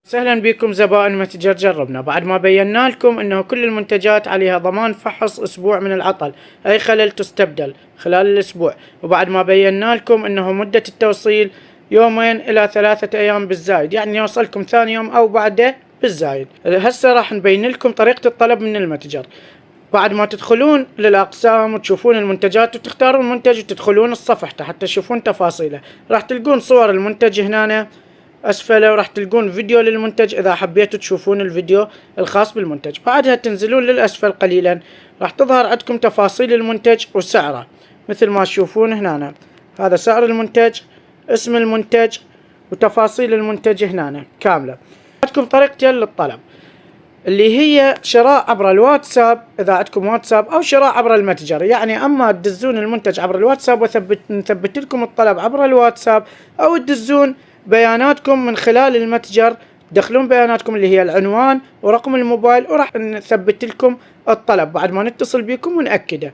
سهلا بكم زبائن متجر جربنا. بعد ما بينا لكم انه كل المنتجات عليها ضمان فحص اسبوع من العطل، اي خلل تستبدل خلال الاسبوع. وبعد ما بينا لكم انه مدة التوصيل يومين الى 3 ايام بالزايد، يعني يوصلكم ثاني يوم او بعده بالزايد. هسه راح نبين لكم طريقة الطلب من المتجر. بعد ما تدخلون للأقسام وتشوفون المنتجات وتختارون المنتج وتدخلون الصفحة حتى تشوفون تفاصيله، راح تلقون صور المنتج هنا أسفله، وراح تلقون فيديو للمنتج إذا حبيتوا تشوفون الفيديو الخاص بالمنتج. بعدها تنزلون للأسفل قليلا، راح تظهر عندكم تفاصيل المنتج وسعره مثل ما تشوفون هنا. هذا سعر المنتج، اسم المنتج، وتفاصيل المنتج هنا كاملة. عندكم طريقتين للطلب، اللي هي شراء عبر الواتساب إذا عندكم واتساب، أو شراء عبر المتجر. يعني أما تدزون المنتج عبر الواتساب ونثبت لكم الطلب عبر الواتساب، أو تدزون بياناتكم من خلال المتجر، تدخلون بياناتكم اللي هي العنوان ورقم الموبايل، وراح نثبت لكم الطلب بعد ما نتصل بكم ونأكده.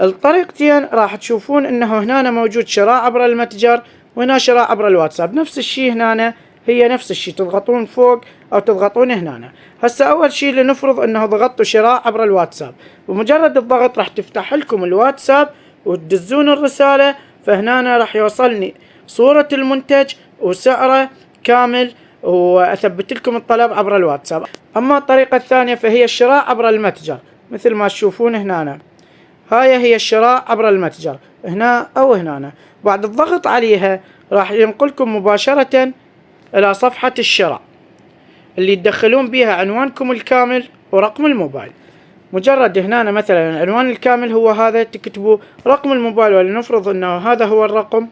الطريقتين راح تشوفون انه هنا موجود شراء عبر المتجر، وهنا شراء عبر الواتساب. نفس الشيء هنا، هي نفس الشيء، تضغطون فوق او تضغطون هنا. هسه اول شيء لنفرض انه ضغطتوا شراء عبر الواتساب، بمجرد الضغط راح تفتح لكم الواتساب وتدزون الرسالة، فهنا راح يوصلني صورة المنتج وسعره كامل، واثبت لكم الطلب عبر الواتساب. اما الطريقة الثانية فهي الشراء عبر المتجر، مثل ما تشوفون هنا. هاي هي الشراء عبر المتجر هنا او هنا. بعد الضغط عليها راح ينقلكم مباشرة الى صفحة الشراء اللي تدخلون بها عنوانكم الكامل ورقم الموبايل. مجرد هنا مثلا العنوان الكامل هو هذا، تكتبوا رقم الموبايل، ولنفرض انه هذا هو الرقم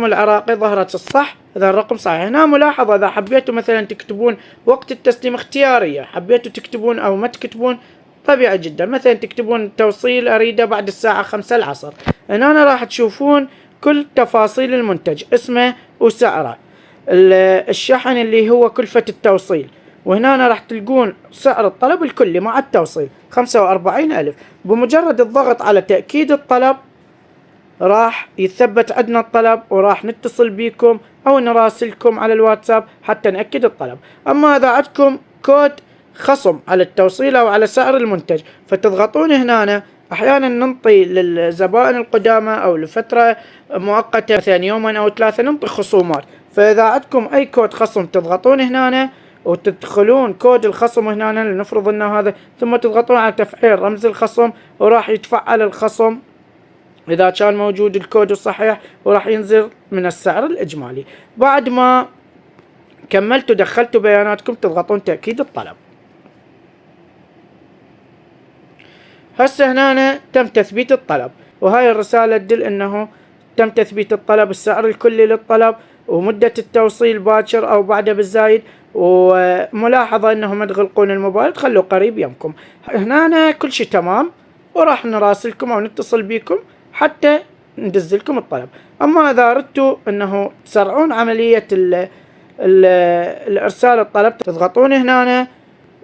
العراقي، ظهرت الصح، اذا الرقم صحيح. هنا ملاحظة، اذا حبيتوا مثلا تكتبون وقت التسليم اختيارية، حبيتوا تكتبون او ما تكتبون طبيعي جدا، مثلا تكتبون توصيل اريده بعد الساعة 5 العصر. هنا راح تشوفون كل تفاصيل المنتج، اسمه وسعره، الشحن اللي هو كلفة التوصيل، وهنا راح تلقون سعر الطلب الكلي مع التوصيل 45,000. بمجرد الضغط على تأكيد الطلب راح يثبت عندنا الطلب، وراح نتصل بكم او نراسلكم على الواتساب حتى نأكد الطلب. اما اذا عندكم كود خصم على التوصيل او على سعر المنتج، فتضغطون هنا. احيانا ننطي للزبائن القدامى او لفترة مؤقتة مثلا يوما او 3 ننطي خصومات، فاذا عندكم اي كود خصم تضغطون هنا وتدخلون كود الخصم هنا، لنفرض انه هذا، ثم تضغطون على تفعيل رمز الخصم، وراح يتفعل الخصم إذا كان موجود الكود الصحيح، وراح ينزل من السعر الإجمالي. بعد ما كملتوا دخلتوا بياناتكم تضغطون تأكيد الطلب. هسه هنا تم تثبيت الطلب، وهاي الرسالة تدل أنه تم تثبيت الطلب، السعر الكلي للطلب، ومدة التوصيل باكر أو بعده بالزايد. وملاحظة أنهم ما تغلقون الموبايل، تخلوه قريب يمكم. هنا كل شيء تمام، وراح نراسلكم أو نتصل بكم حتى ندز لكم الطلب. اما اذا اردتوا انه تسرعون عملية الارسال الطلب، تضغطون هنا،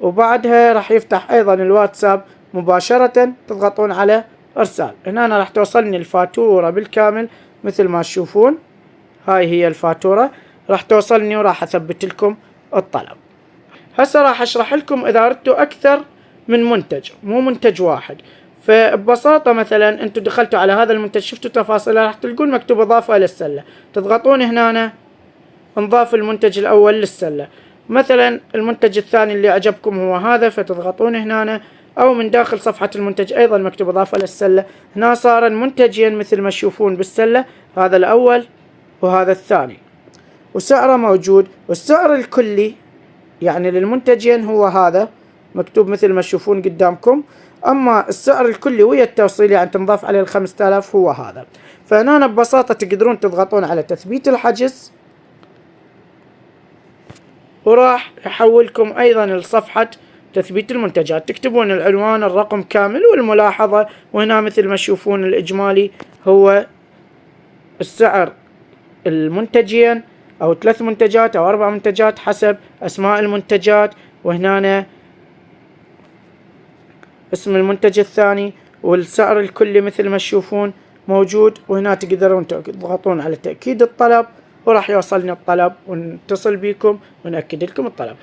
وبعدها راح يفتح ايضا الواتساب مباشرة، تضغطون على ارسال. هنا راح توصلني الفاتورة بالكامل مثل ما تشوفون، هاي هي الفاتورة راح توصلني، وراح اثبت لكم الطلب. هسه راح اشرح لكم اذا اردتوا اكثر من منتج، مو منتج واحد. فببساطة مثلا انتم دخلتوا على هذا المنتج، شفتوا تفاصيله، راح تلقون مكتوب اضافة الى السلة، تضغطون هنا انضاف المنتج الاول للسلة. مثلا المنتج الثاني اللي عجبكم هو هذا، فتضغطون هنا، او من داخل صفحة المنتج ايضا مكتوب اضافة للسلة. هنا صار المنتجين مثل ما تشوفون بالسلة، هذا الاول وهذا الثاني، وسعره موجود، والسعر الكلي يعني للمنتجين هو هذا مكتوب مثل ما تشوفون قدامكم. اما السعر الكلي ويا التوصيل يعني تنضاف عليه 5000 هو هذا. فهنا ببساطة تقدرون تضغطون على تثبيت الحجز، وراح يحولكم ايضا لصفحة تثبيت المنتجات، تكتبون العنوان، الرقم كامل، والملاحظة. وهنا مثل ما تشوفون الاجمالي هو السعر المنتجين، او 3 منتجات او 4 منتجات حسب اسماء المنتجات. وهنا اسم المنتج الثاني، والسعر الكلي مثل ما تشوفون موجود. وهنا تقدرون تضغطون على تأكيد الطلب، وراح يوصلني الطلب ونتصل بكم ونأكد لكم الطلب.